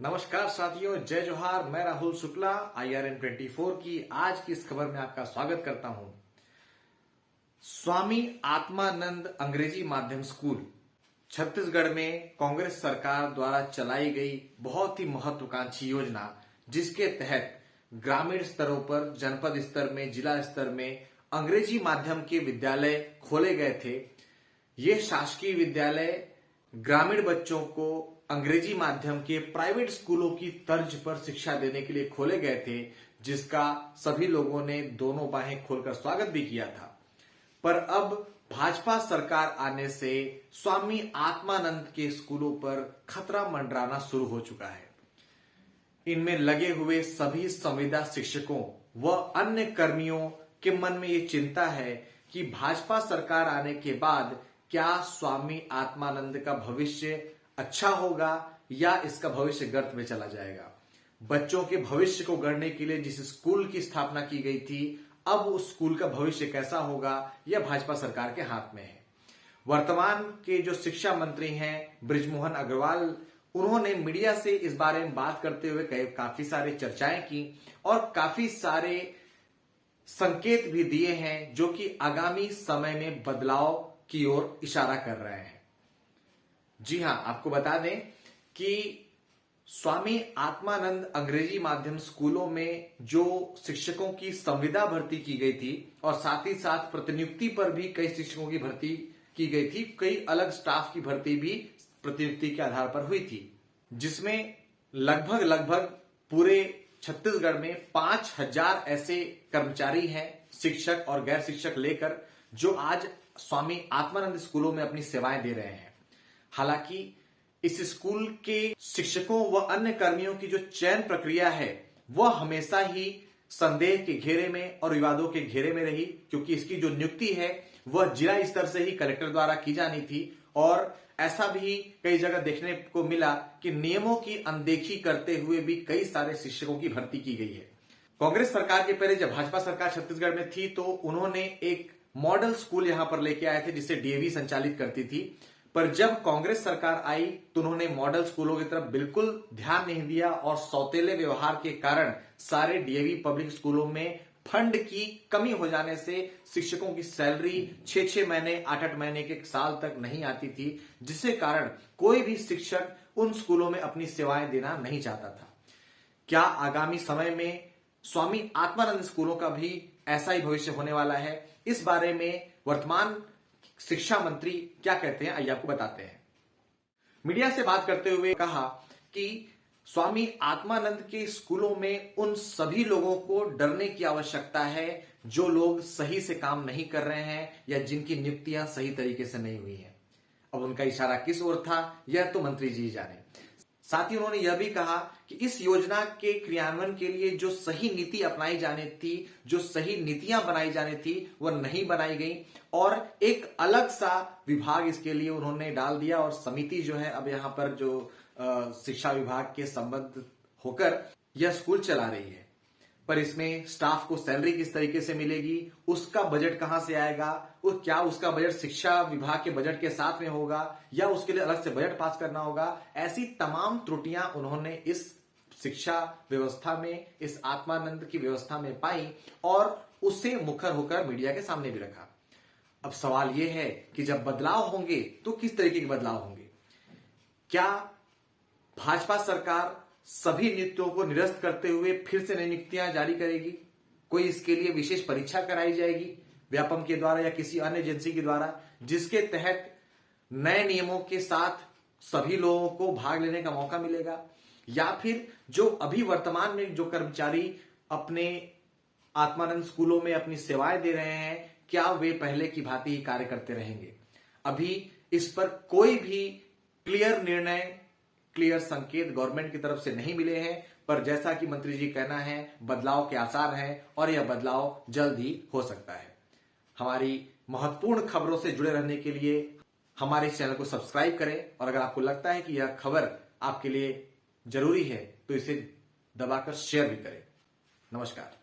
नमस्कार साथियों, जय जोहार। मैं राहुल शुक्ला IRN24 की आज की इस खबर में आपका स्वागत करता हूं। स्वामी आत्मानंद अंग्रेजी माध्यम स्कूल छत्तीसगढ़ में कांग्रेस सरकार द्वारा चलाई गई बहुत ही महत्वाकांक्षी योजना, जिसके तहत ग्रामीण स्तरों पर, जनपद स्तर में, जिला स्तर में अंग्रेजी माध्यम के विद्यालय खोले गए थे। ये शासकीय विद्यालय ग्रामीण बच्चों को अंग्रेजी माध्यम के प्राइवेट स्कूलों की तर्ज पर शिक्षा देने के लिए खोले गए थे, जिसका सभी लोगों ने दोनों बाहें खोलकर स्वागत भी किया था। पर अब भाजपा सरकार आने से स्वामी आत्मानंद के स्कूलों पर खतरा मंडराना शुरू हो चुका है। इनमें लगे हुए सभी संविदा शिक्षकों व अन्य कर्मियों के मन में ये चिंता है कि भाजपा सरकार आने के बाद क्या स्वामी आत्मानंद का भविष्य अच्छा होगा या इसका भविष्य गर्त में चला जाएगा। बच्चों के भविष्य को गढ़ने के लिए जिस स्कूल की स्थापना की गई थी, अब उस स्कूल का भविष्य कैसा होगा यह भाजपा सरकार के हाथ में है। वर्तमान के जो शिक्षा मंत्री हैं बृजमोहन अग्रवाल, उन्होंने मीडिया से इस बारे में बात करते हुए काफी सारे चर्चाएं की और काफी सारे संकेत भी दिए हैं, जो कि आगामी समय में बदलाव की ओर इशारा कर रहे हैं। जी हां, आपको बता दें कि स्वामी आत्मानंद अंग्रेजी माध्यम स्कूलों में जो शिक्षकों की संविदा भर्ती की गई थी और साथ ही साथ प्रतिनियुक्ति पर भी कई शिक्षकों की भर्ती की गई थी, कई अलग स्टाफ की भर्ती भी प्रतिनियुक्ति के आधार पर हुई थी, जिसमें लगभग पूरे छत्तीसगढ़ में 5000 ऐसे कर्मचारी हैं, शिक्षक और गैर शिक्षक लेकर, जो आज स्वामी आत्मानंद स्कूलों में अपनी सेवाएं दे रहे हैं। हालांकि इस स्कूल के शिक्षकों व अन्य कर्मियों की जो चयन प्रक्रिया है वह हमेशा ही संदेह के घेरे में और विवादों के घेरे में रही, क्योंकि इसकी जो नियुक्ति है वह जिला स्तर से ही कलेक्टर द्वारा की जानी थी। और ऐसा भी कई जगह देखने को मिला कि नियमों की अनदेखी करते हुए भी कई सारे शिक्षकों की भर्ती की गई है। कांग्रेस सरकार के पहले जब भाजपा सरकार छत्तीसगढ़ में थी तो उन्होंने एक मॉडल स्कूल यहां पर लेके आए थे, जिसे DAV संचालित करती थी। पर जब कांग्रेस सरकार आई तो उन्होंने मॉडल स्कूलों की तरफ बिल्कुल ध्यान नहीं दिया और सौतेले व्यवहार के कारण सारे DAV पब्लिक स्कूलों में फंड की कमी हो जाने से शिक्षकों की सैलरी 6-6 महीने, 8-8 महीने के साल तक नहीं आती थी, जिसके कारण कोई भी शिक्षक उन स्कूलों में अपनी सेवाएं देना नहीं चाहता था। क्या आगामी समय में स्वामी आत्मानंद स्कूलों का भी ऐसा ही भविष्य होने वाला है? इस बारे में वर्तमान शिक्षा मंत्री क्या कहते हैं, आइए आपको बताते हैं। मीडिया से बात करते हुए कहा कि स्वामी आत्मानंद के स्कूलों में उन सभी लोगों को डरने की आवश्यकता है जो लोग सही से काम नहीं कर रहे हैं या जिनकी नियुक्तियां सही तरीके से नहीं हुई हैं। अब उनका इशारा किस ओर था, यह तो मंत्री जी जाने। साथ ही उन्होंने यह भी कहा कि इस योजना के क्रियान्वयन के लिए जो सही नीति अपनाई जानी थी, जो सही नीतियां बनाई जानी थी, वह नहीं बनाई गई और एक अलग सा विभाग इसके लिए उन्होंने डाल दिया। और समिति जो है अब यहां पर जो शिक्षा विभाग के संबद्ध होकर यह स्कूल चला रही है। पर इसमें स्टाफ को सैलरी किस तरीके से मिलेगी, उसका बजट कहां से आएगा, क्या उसका बजट शिक्षा विभाग के बजट के साथ में होगा या उसके लिए अलग से बजट पास करना होगा, ऐसी तमाम त्रुटियां उन्होंने इस शिक्षा व्यवस्था में, इस आत्मानंद की व्यवस्था में पाई और उससे मुखर होकर मीडिया के सामने भी रखा। अब सवाल यह है कि जब बदलाव होंगे तो किस तरीके के बदलाव होंगे? क्या भाजपा सरकार सभी नियुक्तियों को निरस्त करते हुए फिर से नई नियुक्तियां जारी करेगी? कोई इसके लिए विशेष परीक्षा कराई जाएगी व्यापम के द्वारा या किसी अन्य एजेंसी के द्वारा, जिसके तहत नए नियमों के साथ सभी लोगों को भाग लेने का मौका मिलेगा? या फिर जो अभी वर्तमान में जो कर्मचारी अपने आत्मानंद स्कूलों में अपनी सेवाएं दे रहे हैं, क्या वे पहले की भांति ही कार्य करते रहेंगे? अभी इस पर कोई भी क्लियर निर्णय, क्लियर संकेत गवर्नमेंट की तरफ से नहीं मिले हैं। पर जैसा कि मंत्री जी कहना है, बदलाव के आसार हैं और यह बदलाव जल्द ही हो सकता है। हमारी महत्वपूर्ण खबरों से जुड़े रहने के लिए हमारे इस चैनल को सब्सक्राइब करें और अगर आपको लगता है कि यह खबर आपके लिए जरूरी है तो इसे दबाकर शेयर भी करें। नमस्कार।